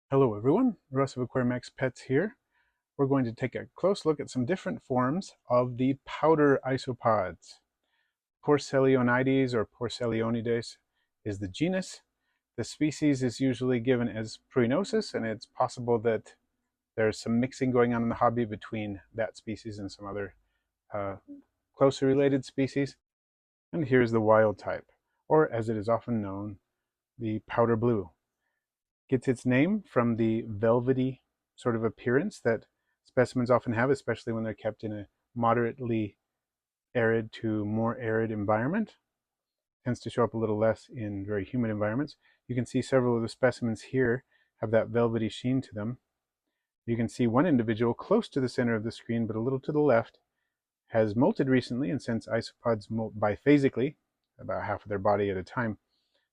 Hello everyone, Russ of Aquarium Pets here. We're going to take a close look at some different forms of the powder isopods. Porcellionides or Porcellionides is the genus. The species is usually given as Pruinosus, and it's possible that there's some mixing going on in the hobby between that species and some other closely related species. And here's the wild type, or as it is often known, the powder blue. Gets its name from the velvety sort of appearance that specimens often have, especially when they're kept in a moderately arid to more arid environment. Tends to show up a little less in very humid environments. You can see several of the specimens here have that velvety sheen to them. You can see one individual close to the center of the screen, but a little to the left, has molted recently, and since isopods molt biphasically, about half of their body at a time,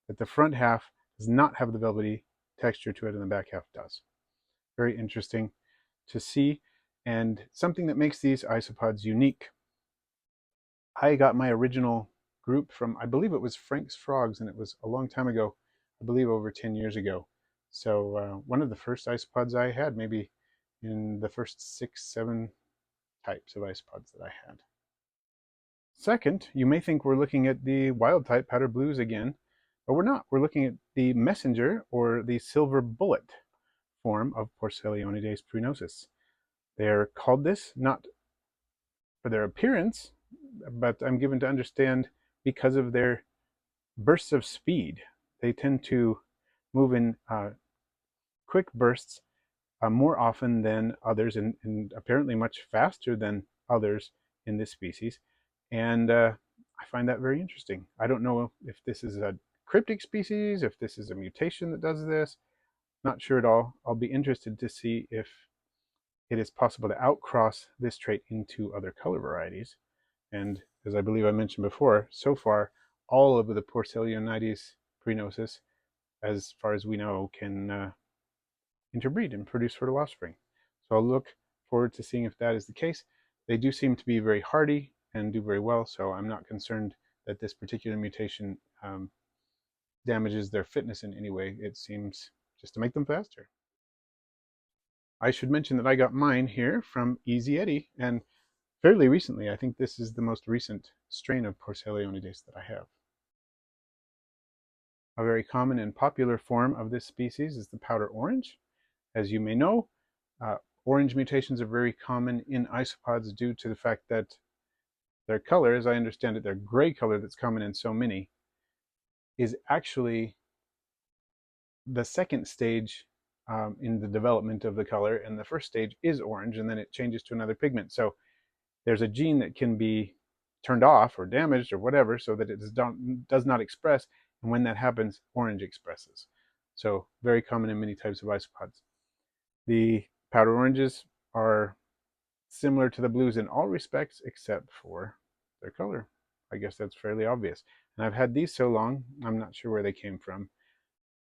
that the front half does not have the velvety texture to it and the back half does. Very interesting to see, and something that makes these isopods unique. I got my original group from, I believe it was Frank's Frogs, and it was a long time ago, I believe over 10 years ago. So one of the first isopods I had, maybe in the first 6, 7 types of isopods that I had. Second, you may think we're looking at the wild type powder blues again, but we're not. We're looking at the messenger or the silver bullet form of Porcellionides pruinosus. They're called this not for their appearance, but I'm given to understand because of their bursts of speed. They tend to move in quick bursts more often than others, and apparently much faster than others in this species. And I find that very interesting. I don't know if this is a cryptic species, if this is a mutation that does this. Not sure at all. I'll be interested to see if it is possible to outcross this trait into other color varieties. And as I believe I mentioned before, so far, all of the Porcellionides pruinosus, as far as we know, can interbreed and produce fertile offspring. So I'll look forward to seeing if that is the case. They do seem to be very hardy and do very well, so I'm not concerned that this particular mutation damages their fitness in any way. It seems just to make them faster. I should mention that I got mine here from Easy Eddie, and fairly recently. I think this is the most recent strain of Porcellionides that I have. A very common and popular form of this species is the powder orange. As you may know, orange mutations are very common in isopods due to the fact that their color, as I understand it, their gray color that's common in so many, is actually the second stage in the development of the color, and the first stage is orange, and then it changes to another pigment. So there's a gene that can be turned off or damaged or whatever so that it does not express, and when that happens, orange expresses. So very common in many types of isopods. The powder oranges are similar to the blues in all respects except for their color. I guess that's fairly obvious. And I've had these so long, I'm not sure where they came from.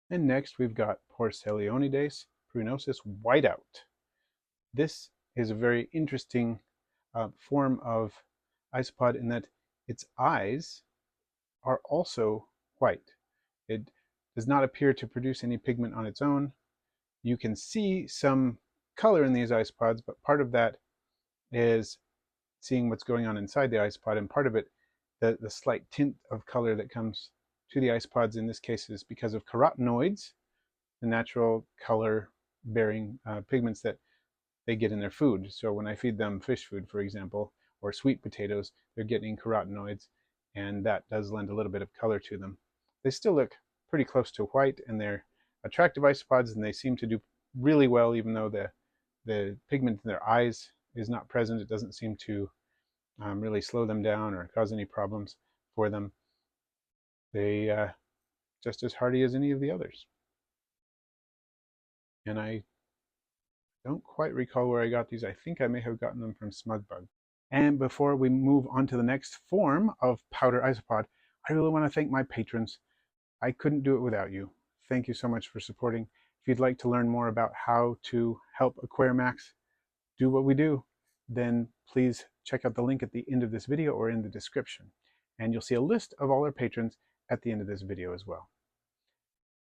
And next we've got Porcellionides pruinosus whiteout. This is a very interesting form of isopod in that its eyes are also white. It does not appear to produce any pigment on its own. You can see some color in these isopods, but part of that is seeing what's going on inside the isopod, and part of it, the slight tint of color that comes to the isopods in this case is because of carotenoids, the natural color bearing pigments that they get in their food. So when I feed them fish food, for example, or sweet potatoes, they're getting carotenoids, and that does lend a little bit of color to them. They still look pretty close to white, and they're attractive isopods, and they seem to do really well even though the pigment in their eyes is not present. It doesn't seem to really slow them down or cause any problems for them. They just as hardy as any of the others. And I don't quite recall where I got these. I think I may have gotten them from Smugbug. And before we move on to the next form of powder isopod, I really want to thank my patrons. I couldn't do it without you. Thank you so much for supporting. If you'd like to learn more about how to help Aquarimax do what we do, then please check out the link at the end of this video or in the description. And you'll see a list of all our patrons at the end of this video as well.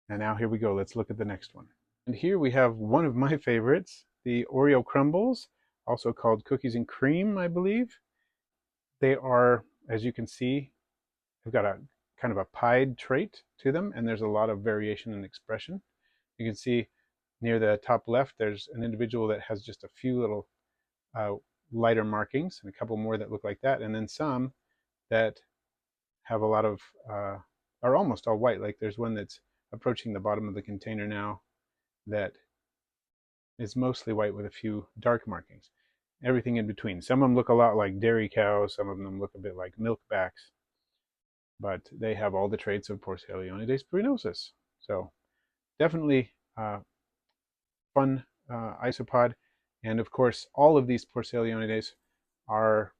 And now here we go. Let's look at the next one. And here we have one of my favorites, the Oreo Crumbles, also called cookies and cream, I believe. They are, as you can see, they've got a kind of a pied trait to them, and there's a lot of variation in expression. You can see near the top left, there's an individual that has just a few little lighter markings, and a couple more that look like that, and then some that have a lot of, are almost all white. Like there's one that's approaching the bottom of the container now that is mostly white with a few dark markings. Everything in between. Some of them look a lot like dairy cows, some of them look a bit like milkbacks, but they have all the traits of Porcellionides pruinosus. So definitely fun isopod. And of course, all of these Porcellionides are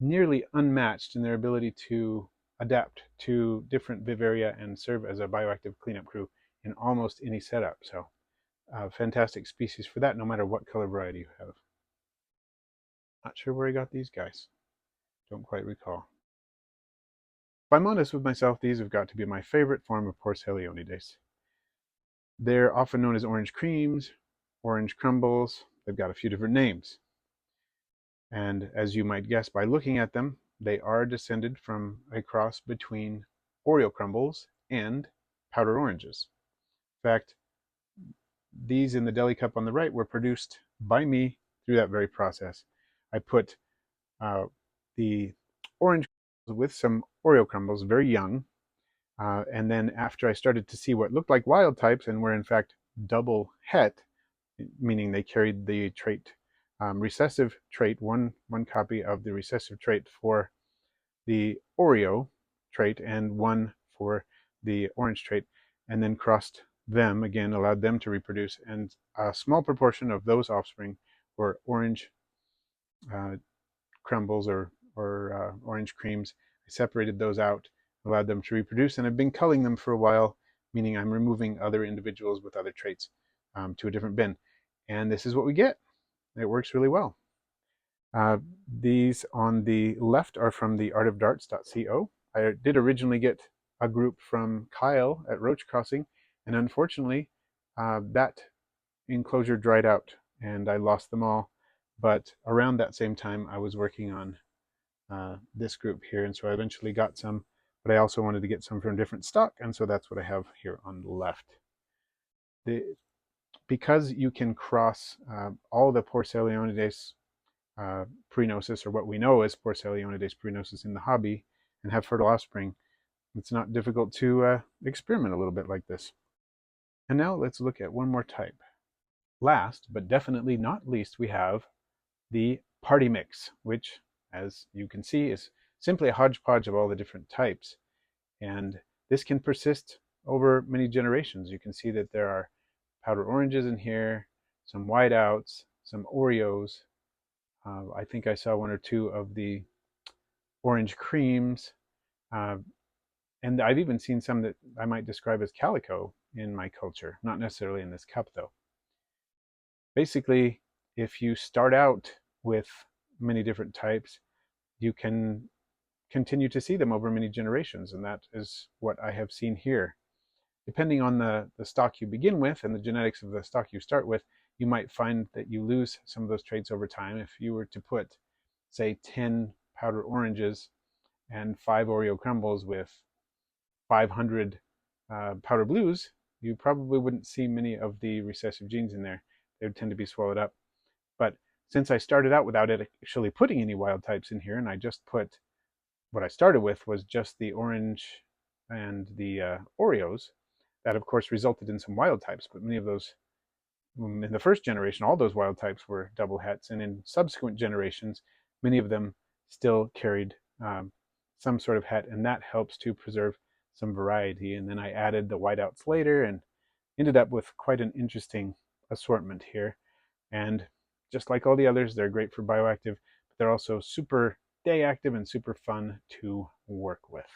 nearly unmatched in their ability to adapt to different vivaria and serve as a bioactive cleanup crew in almost any setup. So fantastic species for that, no matter what color variety you have. Not sure where I got these guys. Don't quite recall. If I'm honest with myself, these have got to be my favorite form of Porcellionides. They're often known as orange creams, orange crumbles. They've got a few different names. And as you might guess by looking at them, they are descended from a cross between Oreo crumbles and powdered oranges. In fact, these in the deli cup on the right were produced by me through that very process. I put the orange with some Oreo crumbles, very young, and then after I started to see what looked like wild types and were in fact double het, meaning they carried the trait, recessive trait, one copy of the recessive trait for the Oreo trait and one for the orange trait, and then crossed them again, allowed them to reproduce, and a small proportion of those offspring were orange crumbles or orange creams. I separated those out, allowed them to reproduce, and I've been culling them for a while, meaning I'm removing other individuals with other traits to a different bin. And this is what we get. It works really well. These on the left are from the artofdarts.co. I did originally get a group from Kyle at Roach Crossing, and unfortunately that enclosure dried out and I lost them all. But around that same time I was working on this group here, and so I eventually got some, but I also wanted to get some from different stock, and so that's what I have here on the left. Because you can cross all the Porcellionides Pruinosus, or what we know as Porcellionides pruinosus in the hobby, and have fertile offspring, it's not difficult to experiment a little bit like this. And now let's look at one more type. Last, but definitely not least, we have the party mix, which, as you can see, is simply a hodgepodge of all the different types. And this can persist over many generations. You can see that there are powdered oranges in here, some whiteouts, some Oreos. I think I saw one or two of the orange creams. And I've even seen some that I might describe as calico in my culture, not necessarily in this cup though. Basically, if you start out with many different types, you can continue to see them over many generations, and that is what I have seen here. Depending on the stock you begin with and the genetics of the stock you start with, you might find that you lose some of those traits over time. If you were to put, say, 10 powdered oranges and 5 Oreo crumbles with 500 powder blues, you probably wouldn't see many of the recessive genes in there. They would tend to be swallowed up. But since I started out without actually putting any wild types in here, and I just put, what I started with was just the orange and the Oreos, that of course resulted in some wild types, but many of those, in the first generation, all those wild types were double hets, and in subsequent generations, many of them still carried some sort of het, and that helps to preserve some variety. And then I added the whiteouts later and ended up with quite an interesting assortment here. And just like all the others, they're great for bioactive, but they're also super day active and super fun to work with.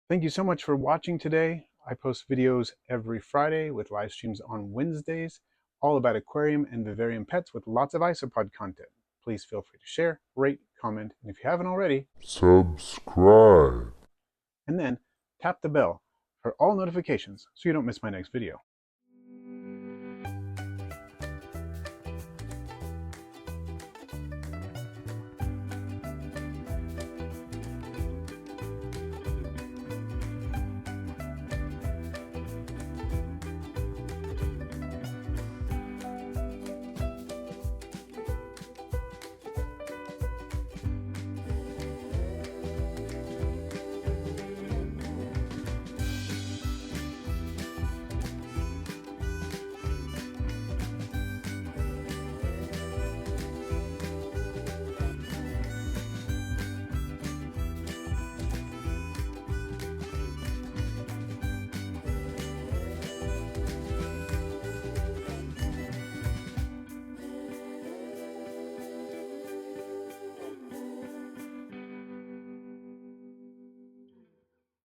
Thank you so much for watching today. I post videos every Friday with live streams on Wednesdays, all about aquarium and vivarium pets with lots of isopod content. Please feel free to share, rate, comment, and if you haven't already, subscribe. And then tap the bell for all notifications so you don't miss my next video.